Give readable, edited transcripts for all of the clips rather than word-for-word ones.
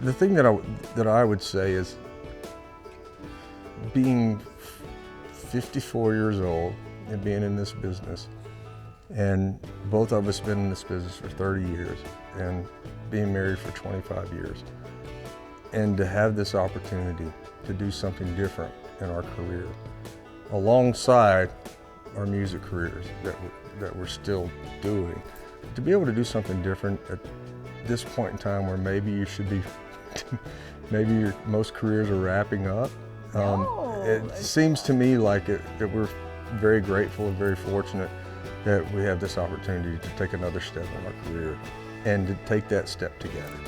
The thing that I would say is being 54 years old and being in this business, and both of us been in this business for 30 years and being married for 25 years, and to have this opportunity to do something different in our career alongside our music careers that we're still doing, to be able to do something different at this point in time where maybe you should be maybe most careers are wrapping up. It seems to me like that we're very grateful and very fortunate that we have this opportunity to take another step in our career and to take that step together.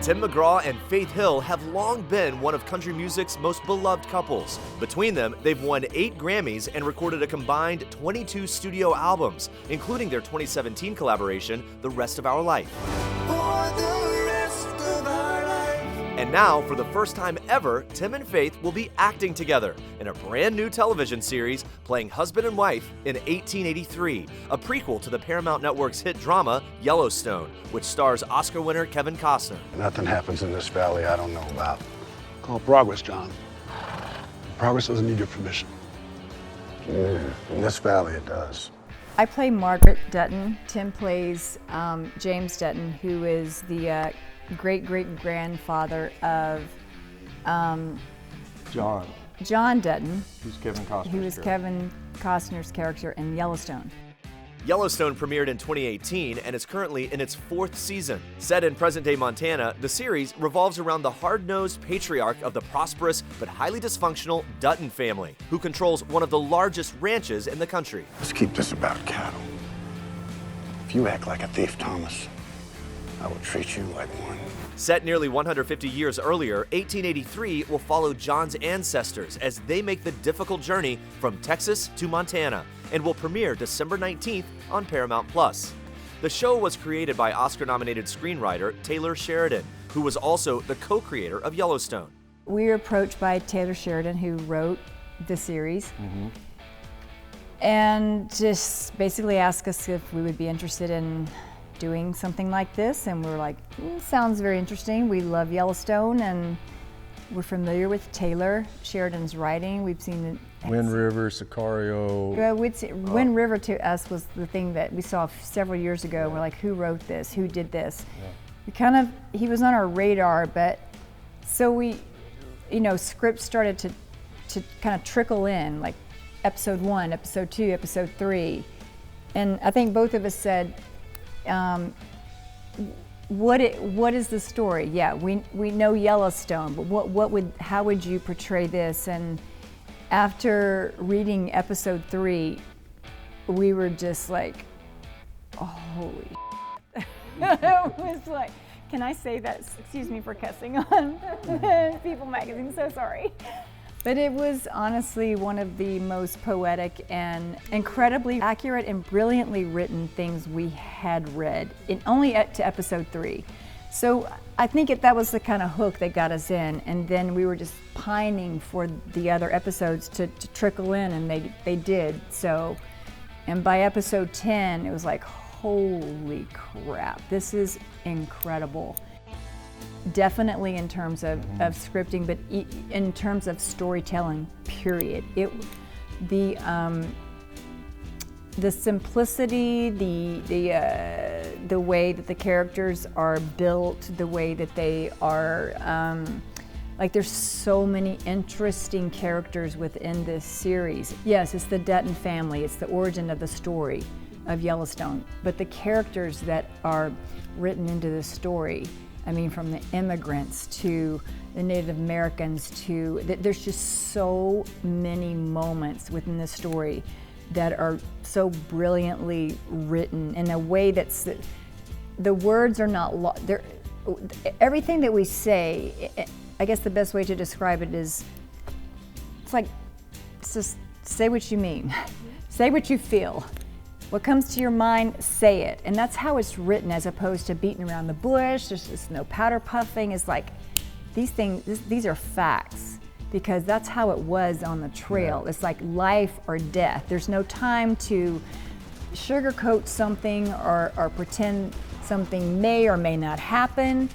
Tim McGraw and Faith Hill have long been one of country music's most beloved couples. Between them, they've won 8 Grammys and recorded a combined 22 studio albums, including their 2017 collaboration, The Rest of Our Life. And now, for the first time ever, Tim and Faith will be acting together in a brand new television series playing husband and wife in 1883, a prequel to the Paramount Network's hit drama, Yellowstone, which stars Oscar winner Kevin Costner. Nothing happens in this valley I don't know about. Call progress, John. Progress doesn't need your permission. Yeah, in this valley it does. I play Margaret Dutton. Tim plays James Dutton, who is the great-great-grandfather of John Dutton, Who's Kevin Costner's who was character. Kevin Costner's character in Yellowstone. Yellowstone premiered in 2018 and is currently in its 4th season. Set in present-day Montana, the series revolves around the hard-nosed patriarch of the prosperous but highly dysfunctional Dutton family, who controls one of the largest ranches in the country. Let's keep this about cattle. If you act like a thief, Thomas, I will treat you like one. Set nearly 150 years earlier, 1883 will follow John's ancestors as they make the difficult journey from Texas to Montana and will premiere December 19th on Paramount+. The show was created by Oscar-nominated screenwriter Taylor Sheridan, who was also the co-creator of Yellowstone. We were approached by Taylor Sheridan, who wrote the series, and just basically asked us if we would be interested in doing something like this, and we're like, sounds very interesting. We love Yellowstone, and we're familiar with Taylor Sheridan's writing. We've seen it. Wind River, Sicario. Wind River to us was the thing that we saw several years ago. We're like, who wrote this? Who did this? He was on our radar, but so we, scripts started to kind of trickle in, like episode 1, episode 2, episode 3, and I think both of us said, what is the story? Yeah, we know Yellowstone, but how would you portray this? And after reading episode 3, we were just like, oh, holy shit. It was like, can I say that? Excuse me for cussing on People Magazine, so sorry. But it was honestly one of the most poetic and incredibly accurate and brilliantly written things we had read, only to episode 3. So I think that was the kind of hook that got us in, and then we were just pining for the other episodes to trickle in, and they did. So, and by episode 10, it was like, holy crap, this is incredible. Definitely in terms of scripting, but in terms of storytelling, period. The simplicity, the way that the characters are built, the way that they are, like there's so many interesting characters within this series. Yes, it's the Dutton family, it's the origin of the story of Yellowstone, but the characters that are written into the story, I mean, from the immigrants to the Native Americans to, there's just so many moments within the story that are so brilliantly written in a way that's, the words are not, everything that we say, I guess the best way to describe it is, it's just say what you mean, say what you feel. What comes to your mind, say it. And that's how it's written, as opposed to beating around the bush. There's just no powder puffing. It's like, these things, these are facts. because that's how it was on the trail. It's like life or death. There's no time to sugarcoat something or pretend something may or may not happen.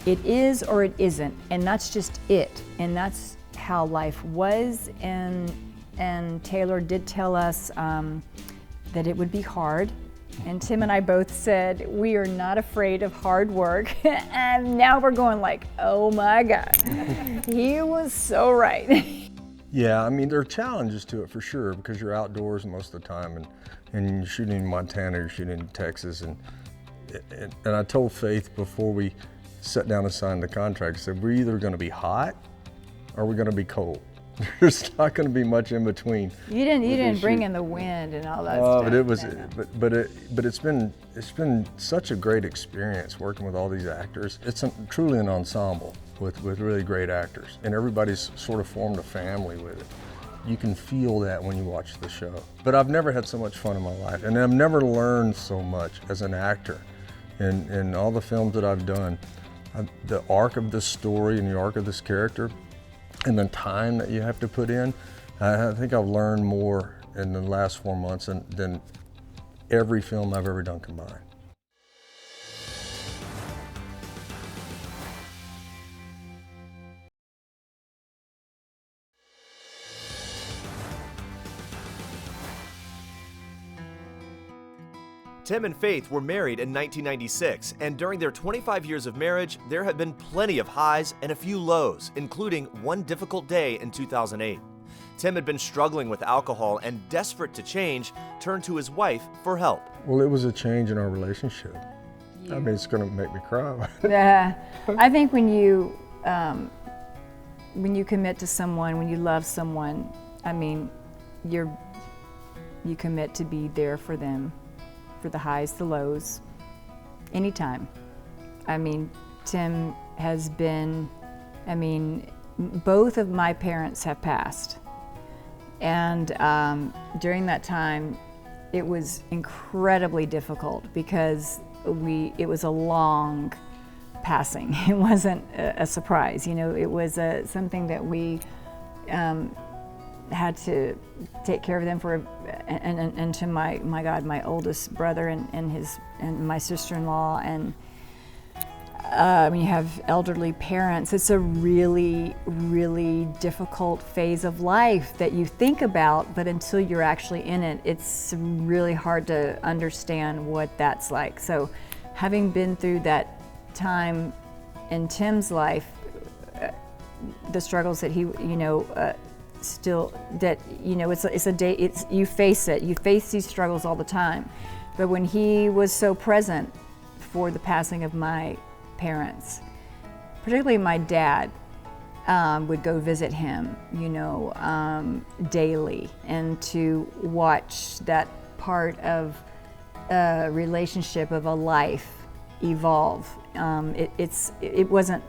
It is or it isn't, and that's just it. And that's how life was. And Taylor did tell us that it would be hard. And Tim and I both said, we are not afraid of hard work. And now we're going like, oh my God, he was so right. Yeah, I mean, there are challenges to it for sure, because you're outdoors most of the time, and you're shooting in Montana, you're shooting in Texas. And I told Faith before we sat down and signed the contract, I said, we're either gonna be hot or we're gonna be cold. There's not going to be much in between. You didn't bring in the wind and all that stuff. But it was, but it's been such a great experience working with all these actors. It's truly an ensemble with really great actors, and everybody's sort of formed a family with it. You can feel that when you watch the show. But I've never had so much fun in my life, and I've never learned so much as an actor. In all the films that I've done, the arc of this story and the arc of this character, and the time that you have to put in, I think I've learned more in the last 4 months than every film I've ever done combined. Tim and Faith were married in 1996, and during their 25 years of marriage, there have been plenty of highs and a few lows, including one difficult day in 2008. Tim had been struggling with alcohol and, desperate to change, turned to his wife for help. Well, it was a change in our relationship. I mean, it's going to make me cry. Yeah, I think when you commit to someone, when you love someone, I mean, you commit to be there for them, for the highs, the lows, anytime. I mean, Tim has been, I mean, both of my parents have passed. And during that time, it was incredibly difficult because it was a long passing. It wasn't a surprise, you know, it was something that we had to take care of them for, and to my oldest brother and my sister-in-law, and when you have elderly parents, it's a really, really difficult phase of life that you think about, but until you're actually in it, it's really hard to understand what that's like. So having been through that time in Tim's life, the struggles that he, you know, still, that, you know, it's a day, you face these struggles all the time. But when he was so present for the passing of my parents, particularly my dad, would go visit him, you know, daily, and to watch that part of a relationship, of a life evolve. It wasn't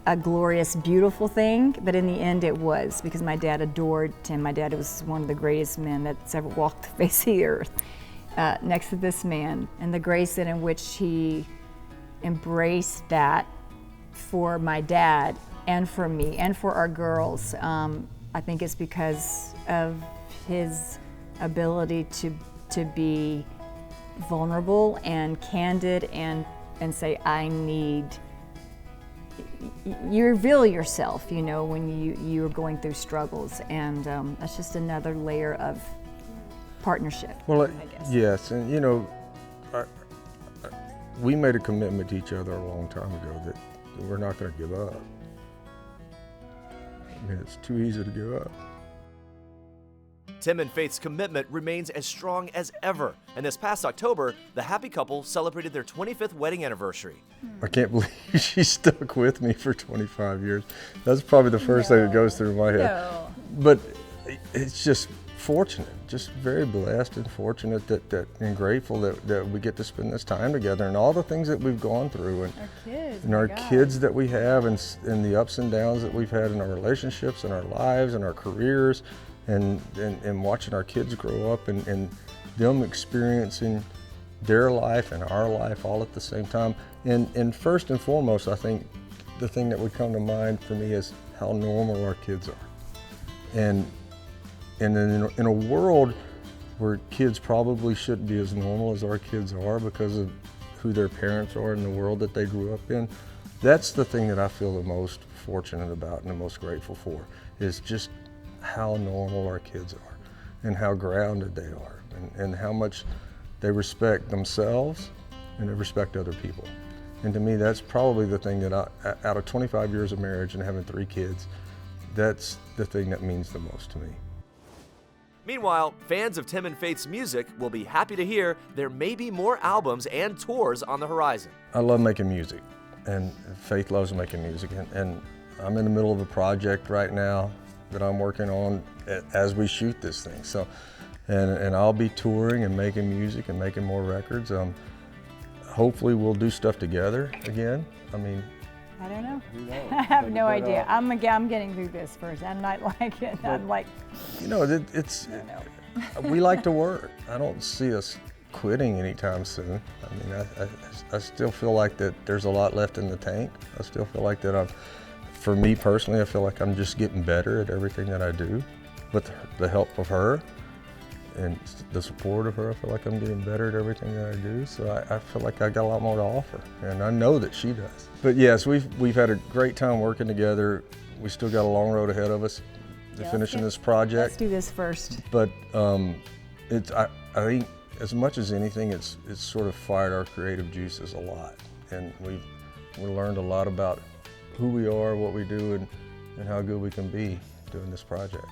a glorious, beautiful thing, but in the end it was, because my dad adored Tim. My dad was one of the greatest men that's ever walked the face of the earth, next to this man, and the grace in which he embraced that for my dad and for me and for our girls. I think it's because of his ability to be vulnerable and candid and say, you reveal yourself, you know, when you're going through struggles, and that's just another layer of partnership. Well, I guess. yes, and you know, we made a commitment to each other a long time ago that we're not going to give up. I mean, it's too easy to give up. Tim and Faith's commitment remains as strong as ever, and this past October, the happy couple celebrated their 25th wedding anniversary. I can't believe she stuck with me for 25 years. That's probably the first thing that goes through my head. No. But it's just fortunate, just very blessed and fortunate and grateful that we get to spend this time together, and all the things that we've gone through, and our kids that we have, and the ups and downs that we've had in our relationships and our lives and our careers, and watching our kids grow up, and them experiencing their life and our life all at the same time. And first and foremost, I think the thing that would come to mind for me is how normal our kids are. And in a world where kids probably shouldn't be as normal as our kids are because of who their parents are and the world that they grew up in, that's the thing that I feel the most fortunate about and the most grateful for, is just how normal our kids are and how grounded they are and how much they respect themselves and they respect other people. And to me, that's probably the thing that out of 25 years of marriage and having 3 kids, that's the thing that means the most to me. Meanwhile, fans of Tim and Faith's music will be happy to hear there may be more albums and tours on the horizon. I love making music, and Faith loves making music, and I'm in the middle of a project right now that I'm working on as we shoot this thing. So, and I'll be touring and making music and making more records. Hopefully we'll do stuff together again. I mean, I don't know. I have no idea. I'm getting through this first. I'm not like it. I'm like, you know, we like to work. I don't see us quitting anytime soon. I mean, I still feel like that there's a lot left in the tank. I still feel like that for me personally, I feel like I'm just getting better at everything that I do. With the help of her and the support of her, I feel like I'm getting better at everything that I do. So I feel like I got a lot more to offer, and I know that she does. But yes, we've had a great time working together. We still got a long road ahead of us to finishing this project. Let's do this first. But I think as much as anything, it's sort of fired our creative juices a lot, and we learned a lot about who we are, what we do, and how good we can be doing this project.